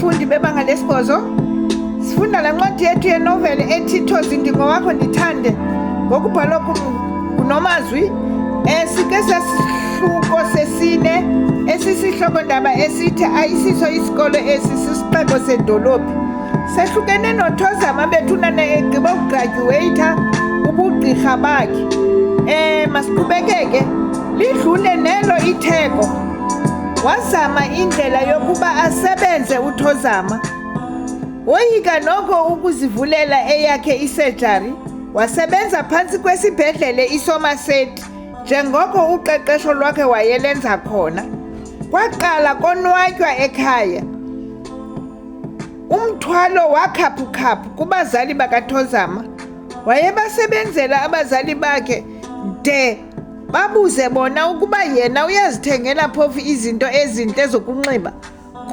bafundi bebanga lesibhozo, sifunda la ncwadi yethu yenoveli ethi Thozi Ndingo Wakho Ndithande ngokubhalwa nguNomazwi. Sike sasihluko sesine esisihlokondaba esithi ayisiso isikolo esi sisixeko sedolophi. Sehlukene noThozama bethunana egqiba ukugraduate ubugqirha bakhe. Masiqhubekeke lidlule nelo itheko. Wazama indlela yokuba asebenze uThozama. Woyika noko ukuzivulela eyakhe isurgery. Wasebenza phantsi kwesibhedlele iSomerset njengoko uqeqesho lwakhe wayelenza khona. Kwaqala konwatywa ekhaya. Umthwalo wakhaphukhaphu kubazali bakaThozama. Wayebasebenzela abazali bakhe de babuze bona ukuba yena uyazithengela phofu izinto ezintle zokunxiba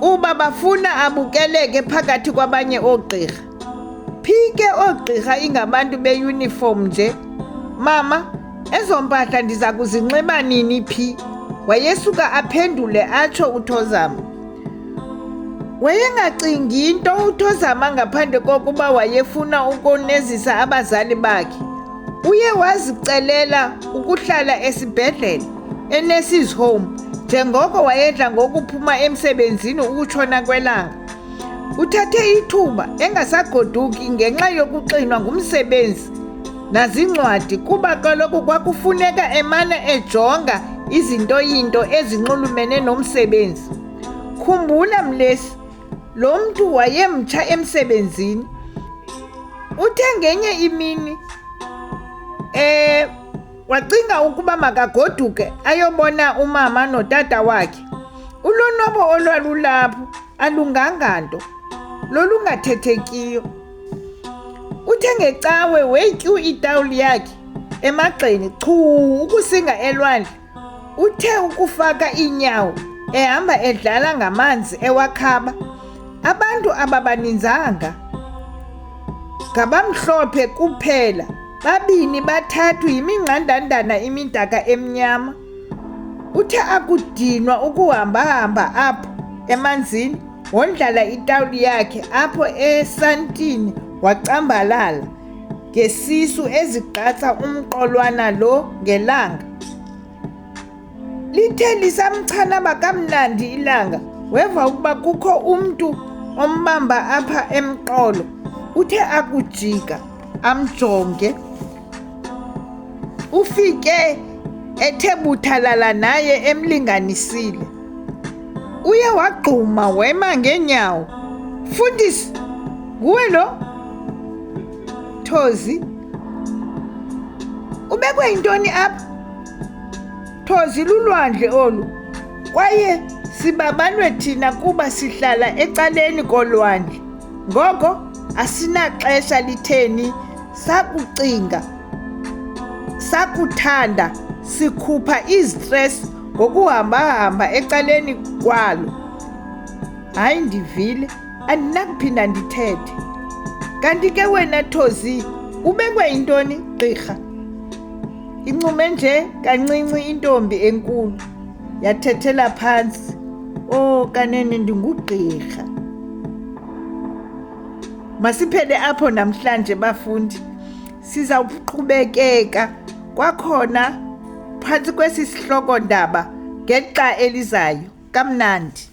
kuba bafuna abukeleke phakathi kwabanye oogqirha. Phi ke oogqirha ingabantu beuniform nje? Mama, ezo mpahla ndiza kuzinxiba nini phi? Wayesuka aphendule atsho uThozama. Wayengacingi into uThozama ngaphandle kokuba wayefuna ukonezisa abazali bakhe. Uye wazicelela ukuhlala esibhedlele eNurses Home njengoko wayedla ngokuphuma emsebenzini ukutshona kwelanga. Uthathe ithuba engasagoduki ngenxa yokuxinwa ngumsebenzi nazincwadi kuba kaloku kwakufuneka emana ejonga izinto ezinxulumene nomsebenzi. Khumbula mlesi, lo mntu wayemtsha emsebenzini. Uthe ngenye imini wacinga ukuba makagoduke ayobona umama notata wakhe. Ulonwabo olwalulapho alunganga nto, lolungathethekiyo. Uthe ngecawe wetyu itawuli yakhe emagxeni chu ukusinga elwandle. Uthe ukufaka iinyawo ehamba edlala ngamanzi ewakhaba. Abantu ababaninzanga, ngabamhlophe kuphela, babini bathathu yimingqandandana imidaka emnyama. Uthe akudinwa ukuhamba apho emanzini wondlala itawuli yakhe apho esantini wacambalala ngesisu ezigqatsa umqolwana lo ngelanga. Lithe lisamchanaba kamnandi ilanga, weva ukuba kukho umntu ombamba apha emqolo. Uthe akujika amjonge, ufike ethe buthalala naye emlinganisile. Uye wagquma wema ngeenyawo. Mfundisi, nguwe lo? Thozi, ubekwe yintoni apha? Thozi, lulwandle olu, kwaye sibabalwe thina kuba sihlala ecaleni kolwandle. Ngoko asinaxesha litheni sakucinga, sakuthanda, sikhupha izistress ngokuhamba ecaleni kwalo. Hayi, ndivile, andinakuphinda ndithethe. Kanti ke wena Thozi, ubekwe yintoni gqirha? Incume nje kancinci intombi enkulu yathethela phantsi. Kanene, ndingugqirha. Masiphele apho namhlanje bafundi. Sizawuqhubekeka kwakhona phantsi kwesi sihlokondaba ngexa elizayo. Kamnandi.